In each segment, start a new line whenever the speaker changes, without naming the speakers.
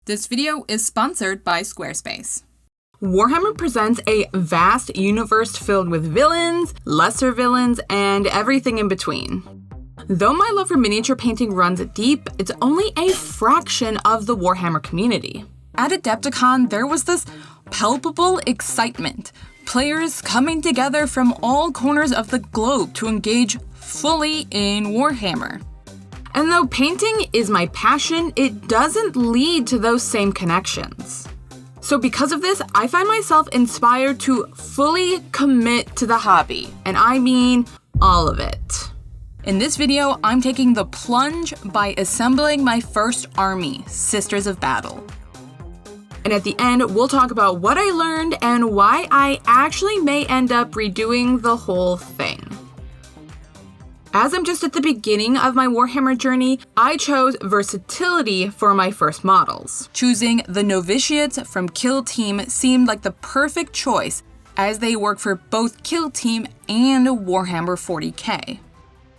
This video is sponsored by Squarespace.
Warhammer presents a vast universe filled with villains, lesser villains, and everything in between. Though my love for miniature painting runs deep, it's only a fraction of the Warhammer community.
At Adepticon, there was this palpable excitement. Players coming together from all corners of the globe to engage fully in Warhammer.
And though painting is my passion, it doesn't lead to those same connections. So because of this, I find myself inspired to fully commit to the hobby, and I mean all of it.
In this video, I'm taking the plunge by assembling my first army, Sisters of Battle.
And at the end, we'll talk about what I learned and why I actually may end up redoing the whole thing. As I'm just at the beginning of my Warhammer journey, I chose versatility for my first models.
Choosing the novitiates from Kill Team seemed like the perfect choice, as they work for both Kill Team and Warhammer 40k.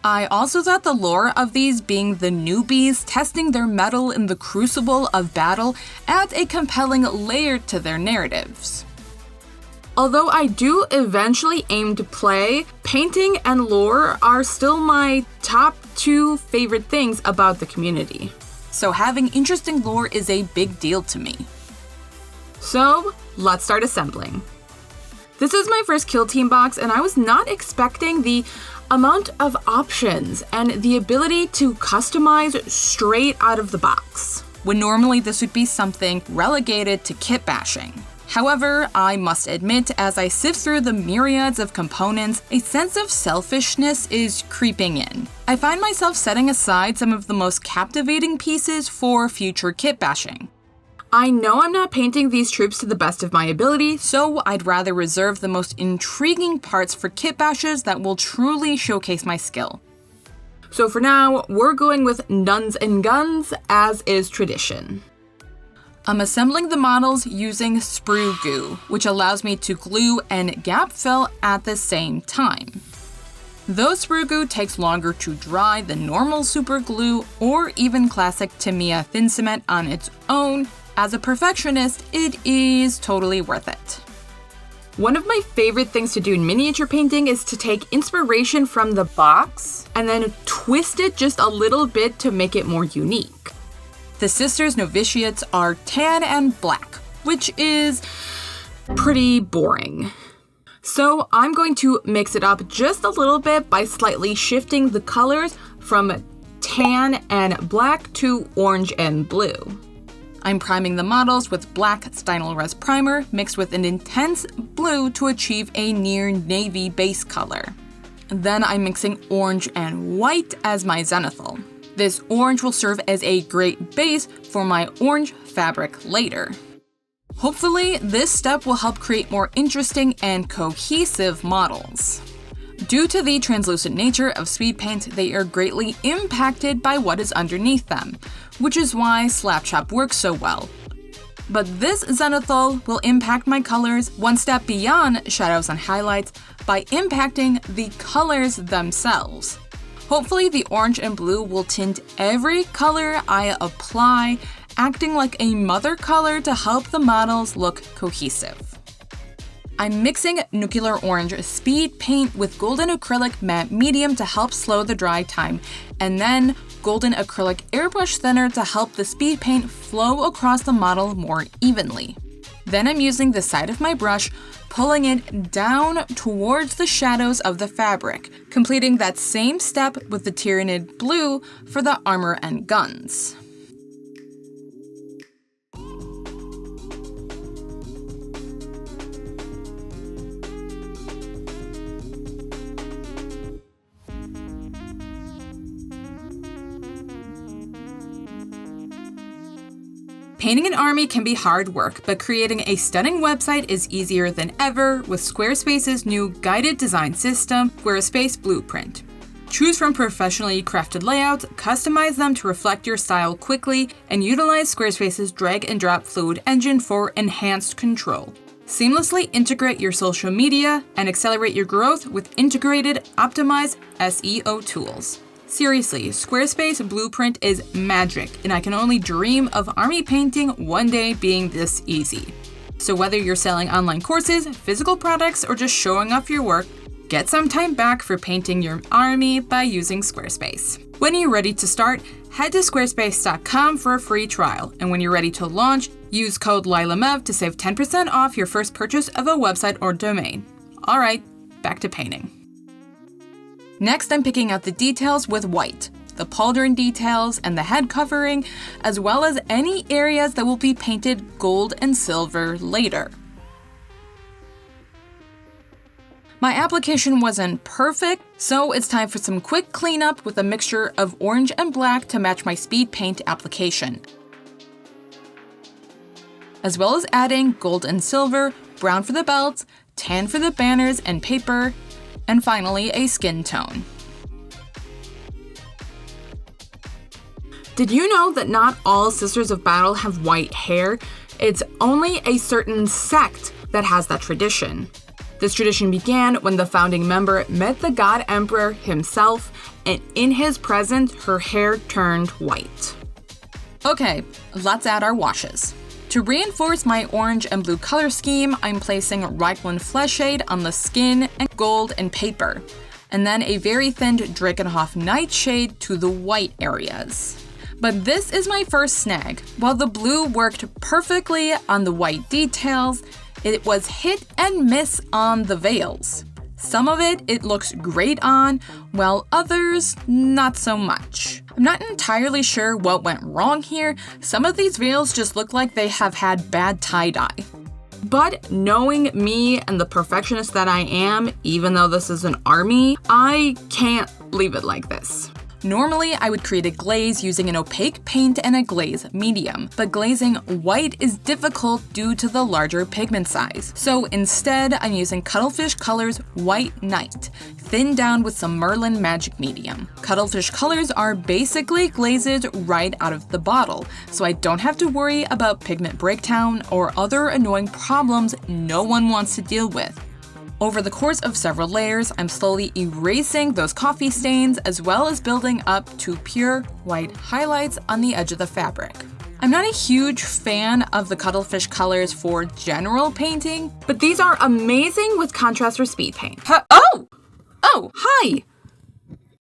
I also thought the lore of these being the newbies testing their mettle in the crucible of battle adds a compelling layer to their narratives.
Although I do eventually aim to play, painting and lore are still my top two favorite things about the community.
So having interesting lore is a big deal to me.
So let's start assembling. This is my first Kill Team box, and I was not expecting the amount of options and the ability to customize straight out of the box,
when normally this would be something relegated to kit bashing. However, I must admit, as I sift through the myriads of components, a sense of selfishness is creeping in. I find myself setting aside some of the most captivating pieces for future kit bashing.
I know I'm not painting these troops to the best of my ability,
so I'd rather reserve the most intriguing parts for kit bashes that will truly showcase my skill.
So for now, we're going with nuns and guns, as is tradition.
I'm assembling the models using sprue goo, which allows me to glue and gap fill at the same time. Though sprue goo takes longer to dry than normal super glue or even classic Tamiya thin cement on its own, as a perfectionist, it is totally worth it.
One of my favorite things to do in miniature painting is to take inspiration from the box and then twist it just a little bit to make it more unique.
The Sisters novitiates are tan and black, which is
pretty boring. So I'm going to mix it up just a little bit by slightly shifting the colors from tan and black to orange and blue.
I'm priming the models with black Stynylrez primer mixed with an intense blue to achieve a near navy base color. Then I'm mixing orange and white as my zenithal. This orange will serve as a great base for my orange fabric later. Hopefully, this step will help create more interesting and cohesive models. Due to the translucent nature of speed paint, they are greatly impacted by what is underneath them, which is why Slapchop works so well. But this zenithal will impact my colors one step beyond shadows and highlights by impacting the colors themselves. Hopefully, the orange and blue will tint every color I apply, acting like a mother color to help the models look cohesive. I'm mixing nuclear orange speed paint with golden acrylic matte medium to help slow the dry time, and then golden acrylic airbrush thinner to help the speed paint flow across the model more evenly. Then I'm using the side of my brush, pulling it down towards the shadows of the fabric, completing that same step with the Tyranid blue for the armor and guns. Painting an army can be hard work, but creating a stunning website is easier than ever with Squarespace's new guided design system, Squarespace Blueprint. Choose from professionally crafted layouts, customize them to reflect your style quickly, and utilize Squarespace's drag and drop fluid engine for enhanced control. Seamlessly integrate your social media and accelerate your growth with integrated, optimized SEO tools. Seriously, Squarespace Blueprint is magic, and I can only dream of army painting one day being this easy. So whether you're selling online courses, physical products, or just showing off your work, get some time back for painting your army by using Squarespace. When you're ready to start, head to squarespace.com for a free trial, and when you're ready to launch, use code LYLAMEV to save 10% off your first purchase of a website or domain. Alright, back to painting. Next, I'm picking out the details with white, the pauldron details and the head covering, as well as any areas that will be painted gold and silver later. My application wasn't perfect, so it's time for some quick cleanup with a mixture of orange and black to match my speed paint application, as well as adding gold and silver, brown for the belts, tan for the banners and paper, and finally a skin tone.
Did you know that not all Sisters of Battle have white hair? It's only a certain sect that has that tradition. This tradition began when the founding member met the God Emperor himself, and in his presence, her hair turned white.
Okay, let's add our washes. To reinforce my orange and blue color scheme, I'm placing Raglan Flesh Shade on the skin and gold and paper, and then a very thin Drakenhof Nightshade to the white areas. But this is my first snag. While the blue worked perfectly on the white details, it was hit and miss on the veils. Some of it looks great on, while others, not so much. I'm not entirely sure what went wrong here. Some of these veils just look like they have had bad tie-dye.
But knowing me and the perfectionist that I am, even though this is an army, I can't leave it like this.
Normally, I would create a glaze using an opaque paint and a glaze medium, but glazing white is difficult due to the larger pigment size. So instead, I'm using Cuttlefish Colors White Night, thinned down with some Merlin Magic Medium. Cuttlefish Colors are basically glazes right out of the bottle, so I don't have to worry about pigment breakdown or other annoying problems no one wants to deal with. Over the course of several layers, I'm slowly erasing those coffee stains as well as building up to pure white highlights on the edge of the fabric. I'm not a huge fan of the Cuttlefish colors for general painting,
but these are amazing with contrast or speed paint.
Oh,
hi!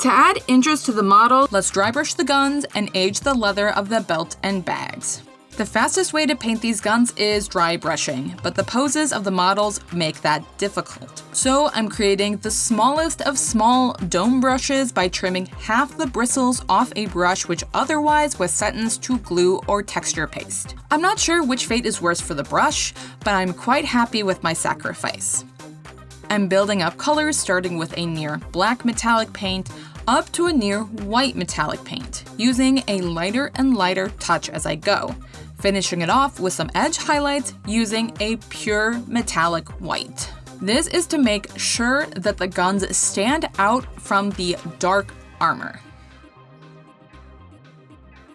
To add interest to the model,
let's dry brush the guns and age the leather of the belt and bags. The fastest way to paint these guns is dry brushing, but the poses of the models make that difficult. So I'm creating the smallest of small dome brushes by trimming half the bristles off a brush which otherwise was sentenced to glue or texture paste. I'm not sure which fate is worse for the brush, but I'm quite happy with my sacrifice. I'm building up colors starting with a near black metallic paint up to a near white metallic paint, using a lighter and lighter touch as I go, finishing it off with some edge highlights using a pure metallic white. This is to make sure that the guns stand out from the dark armor.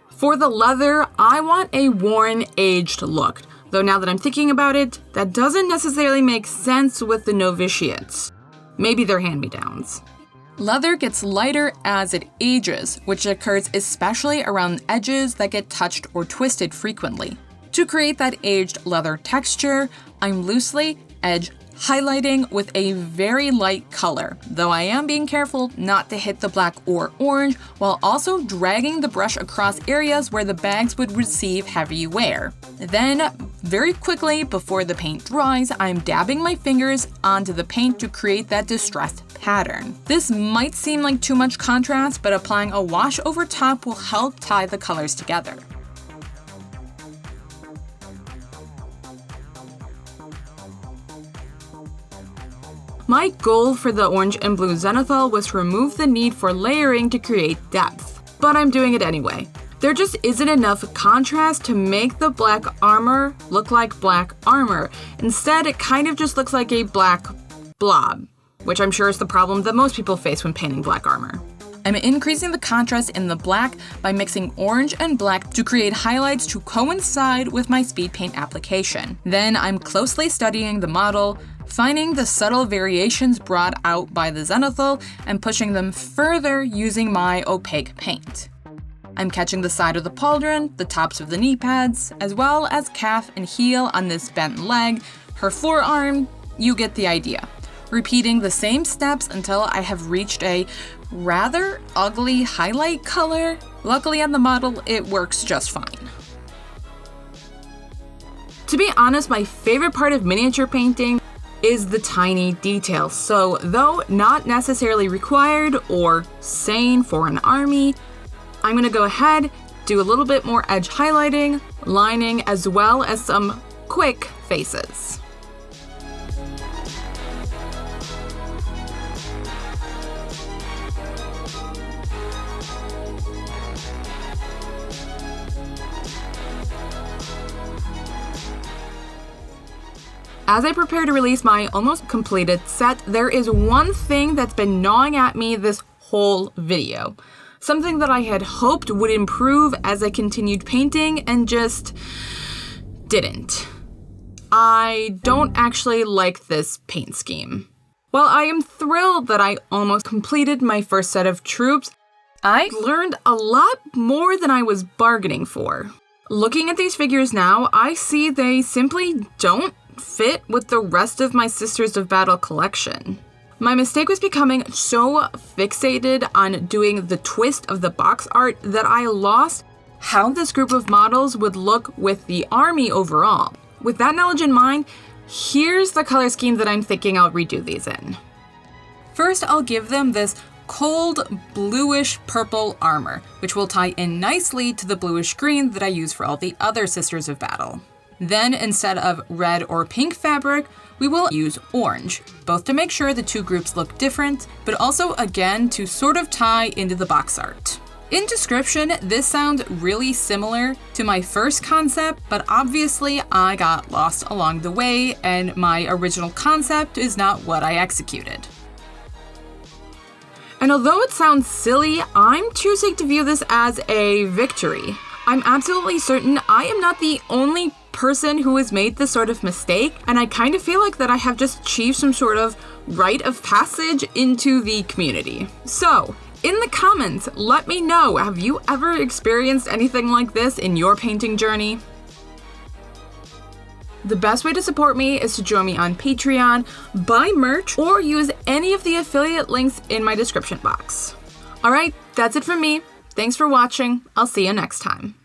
For the leather, I want a worn, aged look, though now that I'm thinking about it, that doesn't necessarily make sense with the novitiates. Maybe they're hand-me-downs.
Leather gets lighter as it ages, which occurs especially around edges that get touched or twisted frequently. To create that aged leather texture, I'm loosely edge highlighting with a very light color, though I am being careful not to hit the black or orange, while also dragging the brush across areas where the bags would receive heavy wear. Then, very quickly before the paint dries, I'm dabbing my fingers onto the paint to create that distressed pattern. This might seem like too much contrast, but applying a wash over top will help tie the colors together.
My goal for the orange and blue Zenithal was to remove the need for layering to create depth, but I'm doing it anyway. There just isn't enough contrast to make the black armor look like black armor. Instead, it kind of just looks like a black blob, which I'm sure is the problem that most people face when painting black armor.
I'm increasing the contrast in the black by mixing orange and black to create highlights to coincide with my speed paint application. Then I'm closely studying the model, finding the subtle variations brought out by the zenithal and pushing them further using my opaque paint. I'm catching the side of the pauldron, the tops of the knee pads, as well as calf and heel on this bent leg, her forearm, you get the idea. Repeating the same steps until I have reached a rather ugly highlight color. Luckily on the model, it works just fine.
To be honest, my favorite part of miniature painting is the tiny details. So though not necessarily required or sane for an army, I'm gonna go ahead, do a little bit more edge highlighting, lining, as well as some quick faces. As I prepare to release my almost completed set, there is one thing that's been gnawing at me this whole video. Something that I had hoped would improve as I continued painting and just didn't. I don't actually like this paint scheme. While I am thrilled that I almost completed my first set of troops, I learned a lot more than I was bargaining for. Looking at these figures now, I see they simply don't fit with the rest of my Sisters of Battle collection. My mistake was becoming so fixated on doing the twist of the box art that I lost how this group of models would look with the army overall. With that knowledge in mind, here's the color scheme that I'm thinking I'll redo these in.
First, I'll give them this cold bluish purple armor, which will tie in nicely to the bluish green that I use for all the other Sisters of Battle. Then, instead of red or pink fabric, we will use orange, both to make sure the two groups look different, but also again to sort of tie into the box art. In description, this sounds really similar to my first concept, but obviously I got lost along the way and my original concept is not what I executed.
And although it sounds silly, I'm choosing to view this as a victory. I'm absolutely certain I am not the only person who has made this sort of mistake, and I kind of feel like that I have just achieved some sort of rite of passage into the community. So, in the comments, let me know, have you ever experienced anything like this in your painting journey? The best way to support me is to join me on Patreon, buy merch, or use any of the affiliate links in my description box. Alright, that's it from me. Thanks for watching. I'll see you next time.